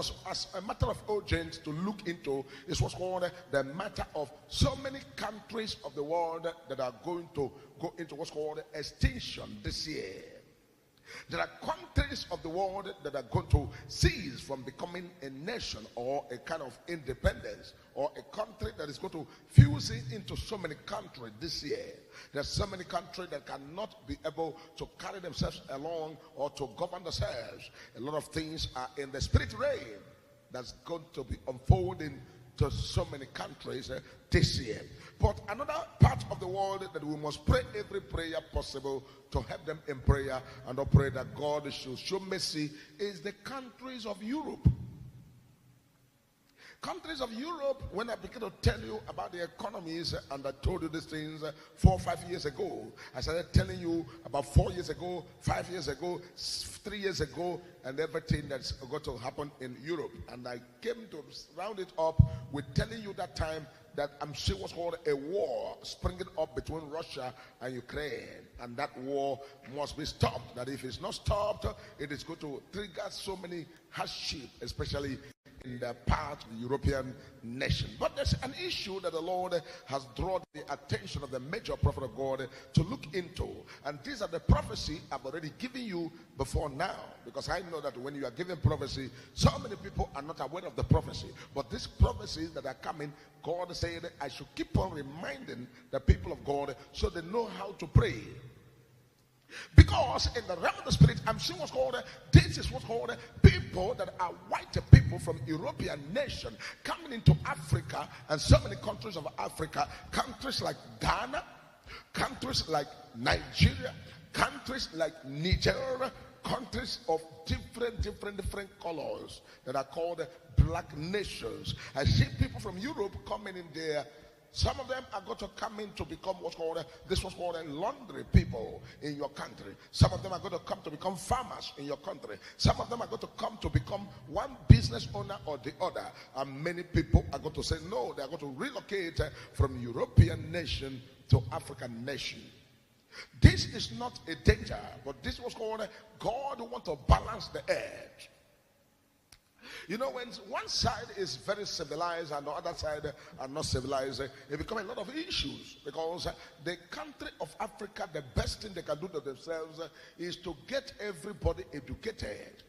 was, as a matter of urgent, to look into is what's called the matter of so many countries of the world that are going to go into what's called extinction this year. There are countries of the world that are going to cease from becoming a nation or a kind of independence, or a country that is going to fuse into so many countries this year. There's so many countries that cannot be able to carry themselves along or to govern themselves. A lot of things are in the spirit realm that's going to be unfolding to so many countries this year. But another part of the world that we must pray every prayer possible to help them in prayer and to pray that God should show mercy is the countries of Europe. Countries of Europe, when I began to tell you about the economies, and I told you these things 4 or 5 years ago, I started telling you about 4 years ago, 5 years ago, 3 years ago, and everything that's going to happen in Europe. And I came to round it up with telling you that time that I'm sure what's called a war springing up between Russia and Ukraine. And that war must be stopped. That if it's not stopped, it is going to trigger so many hardship, especially in the part of the European nation. But there's an issue that the Lord has drawn the attention of the major prophet of God to look into. And these are the prophecy I've already given you before now. Because I know that when you are given prophecy, so many people are not aware of the prophecy. But these prophecies that are coming, God said I should keep on reminding the people of God so they know how to pray. Because in the realm of the spirit, I'm seeing what's called, this is what's called people that are white people from European nation coming into Africa and so many countries of Africa, countries like Ghana, countries like Nigeria, countries like Niger, countries of different colors that are called black nations. I see people from Europe coming in there. Some of them are going to come in to become what's called a laundry people in your country. Some of them are going to come to become farmers in your country. Some of them are going to come to become one business owner or the other. And many people are going to say no, they are going to relocate from European nation to African nation. This is not a danger, but this was called God wants to balance the earth. You know, when one side is very civilized and the other side are not civilized, it becomes a lot of issues. Because the country of Africa, the best thing they can do to themselves is to get everybody educated.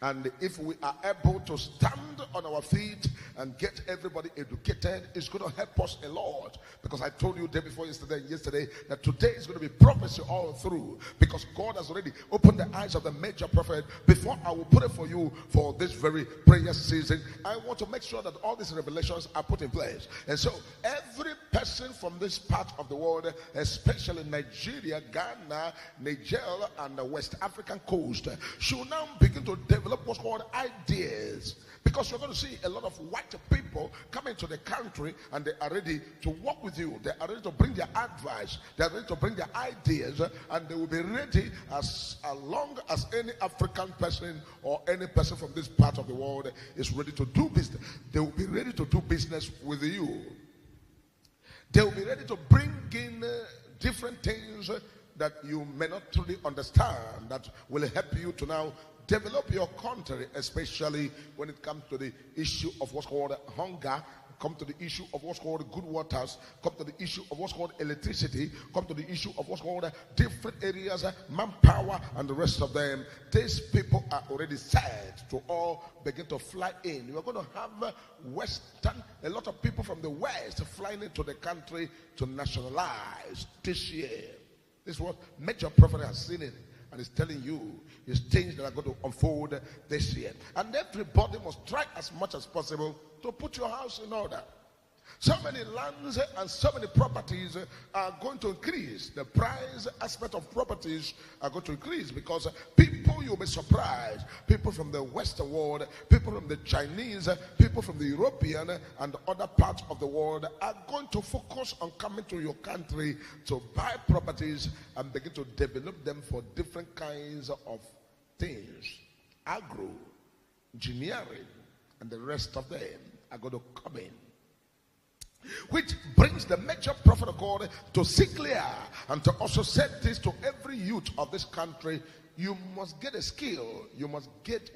And if we are able to stand on our feet and get everybody educated, it's going to help us a lot. Because I told you day before yesterday and yesterday that today is going to be prophecy all through. Because God has already opened the eyes of the major prophet. Before I will pray for you for this very prayer season, I want to make sure that all these revelations are put in place. And so every person from this part of the world, especially Nigeria, Ghana, Niger, and the West African coast, should now begin to develop what's called ideas. Because you're going to see a lot of white people coming to the country and they are ready to work with you. They are ready to bring their advice. They are ready to bring their ideas, and they will be ready as long as any African person or any person from this part of the world is ready to do business. They will be ready to do business with you. They will be ready to bring in different things that you may not truly understand, that will help you to now develop your country, especially when it comes to the issue of what's called hunger, come to the issue of what's called good waters, come to the issue of what's called electricity, come to the issue of what's called different areas, manpower, and the rest of them. These people are already set to all begin to fly in. You are going to have a lot of people from the West flying into the country to nationalize this year. This is what major prophet has seen it. And it's telling you it's things that are going to unfold this year. And everybody must try as much as possible to put your house in order. So many lands and so many properties are going to increase. The price aspect of properties are going to increase because people, you'll be surprised, people from the Western world, people from the Chinese, people from the European and other parts of the world are going to focus on coming to your country to buy properties and begin to develop them for different kinds of things. Agro, engineering, and the rest of them are going to come in. Which brings the major prophet of God to Kingleo and to also say this to every youth of this country: you must get a skill, you must get